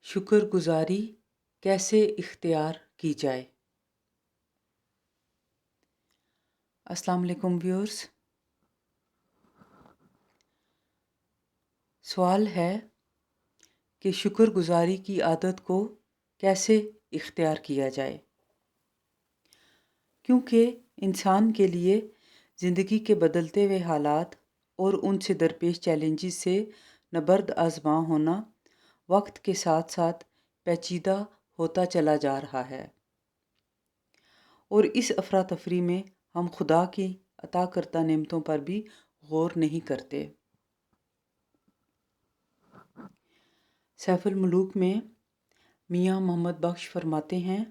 शुक्र गुज़ारी कैसे इख्तियार की जाए। अस्सलाम वालेकुम व्यूअर्स। सवाल है कि शुक्र गुज़ारी की आदत को कैसे इख्तियार किया जाए, क्योंकि इंसान के लिए ज़िंदगी के बदलते हुए हालात और उनसे दरपेश चैलेंजेस से नबर्द आज़मा होना वक्त के साथ साथ पेचीदा होता चला जा रहा है, और इस अफरा तफरी में हम खुदा की अता करदा नेमतों पर भी गौर नहीं करते। सैफुल मुलूक में मियाँ मोहम्मद बख्श फरमाते हैं,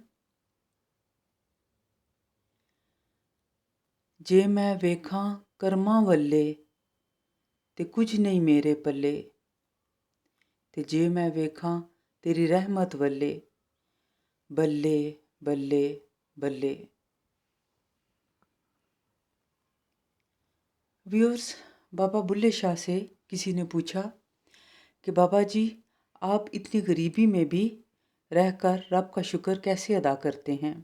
जे मैं वेखां करमां वल्ले ते कुछ नहीं मेरे पल्ले, ते जे मैं वेखां तेरी रहमत वल्ले बल्ले बल्ले बल्ले। व्यूअर्स, बाबा बुल्ले शाह से किसी ने पूछा कि बाबा जी, आप इतनी गरीबी में भी रहकर रब का शुक्र कैसे अदा करते हैं?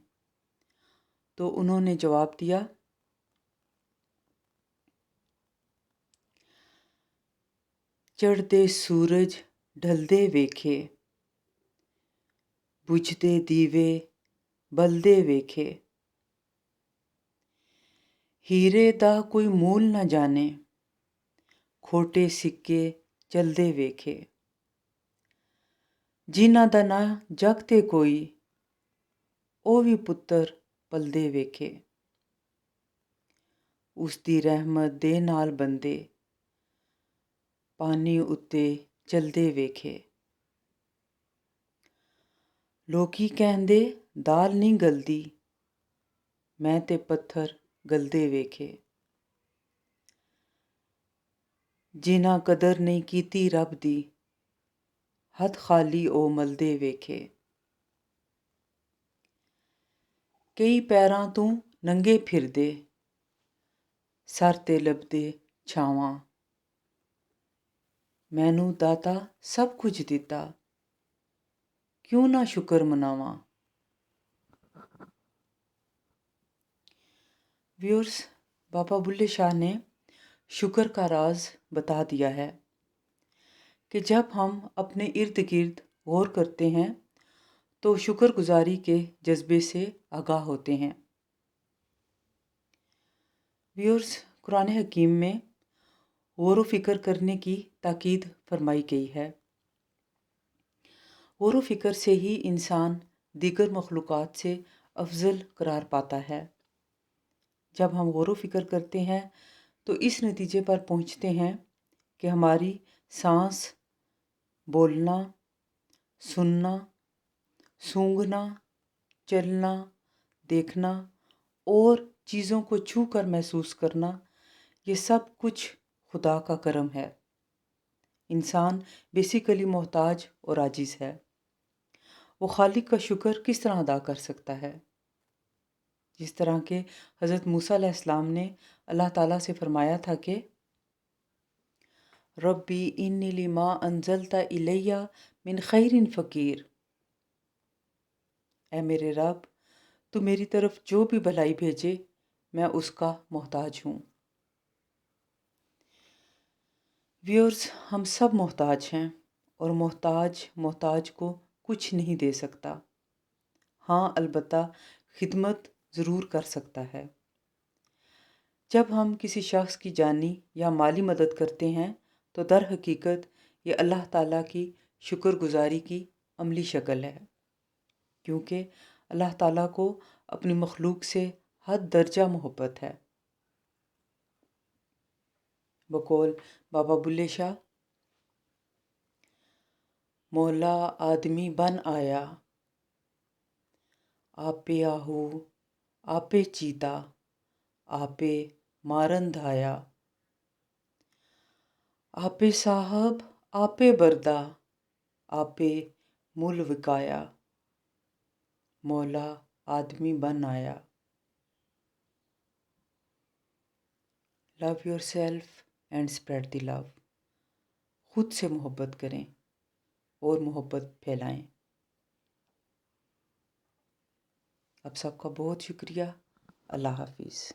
तो उन्होंने जवाब दिया, चढ़दे सूरज ढलदे वेखे, बुझदे दीवे बलदे वेखे, हीरे दा कोई मूल न जाने, खोटे सिक्के चलदे वेखे, जिन्हां दा ना जग ते कोई, ओ भी पुत्तर पलदे वेखे, उसदी रहमत दे नाल बंदे पानी उत्ते चलदे वेखे। लोकी कहंदे दाल नहीं गलदी, मैं ते पत्थर गलदे वेखे, जिन्हां कदर नहीं कीती रब दी, हथ खाली ओ मलदे वेखे। कई पैरां तों नंगे फिरदे, सर ते लभदे छावां, मैनू दाता सब कुछ दिता, क्यों ना शुक्र मनावां। व्यूअर्स, बाबा बुल्ले शाह ने शुक्र का राज बता दिया है कि जब हम अपने इर्द गिर्द गौर करते हैं तो शुक्रगुजारी के जज्बे से आगाह होते हैं। व्यूअर्स, कुरान हकीम में गौर व फिक्र करने की ताकीद फरमाई गई है। गौर व फिक्र से ही इंसान दीगर मखलूक़ात से अफजल करार पाता है। जब हम गौर व फिक्र करते हैं तो इस नतीजे पर पहुंचते हैं कि हमारी सांस, बोलना, सुनना, सूंघना, चलना, देखना और चीज़ों को छू कर महसूस करना, ये सब कुछ खुदा का करम है। इंसान बेसिकली मोहताज और आजिज़ है। वो खालिक का शुक्र किस तरह अदा कर सकता है? जिस तरह के हज़रत मूसा अलैहिस्सलाम ने अल्लाह ताला से फरमाया था कि रब्बी इन्नी लिमा अंज़लता इलैया मिन खैरिन फ़कीर, ऐ मेरे रब, तू मेरी तरफ जो भी भलाई भेजे मैं उसका मोहताज हूँ। व्यूअर्स, हम सब मोहताज हैं और मोहताज को कुछ नहीं दे सकता। हाँ, अलबत्ता खिदमत ज़रूर कर सकता है। जब हम किसी शख्स की जानी या माली मदद करते हैं तो दर हकीकत ये अल्लाह ताला की शुक्रगुजारी की अमली शक्ल है, क्योंकि अल्लाह ताला को अपनी मखलूक से हद दर्जा मोहब्बत है। बकौल बाबा बुल्ले शाह, मौला आदमी बन आया, आपे आहू आपे चीता, आपे मारन धाया, आपे साहब आपे बरदा, आपे मुल विकाया, मौला आदमी बन आया। Love your self and spread the love. खुद से मोहब्बत करें اور محبت پھیلائیں۔ آپ سب کا بہت شکریہ۔ اللہ حافظ۔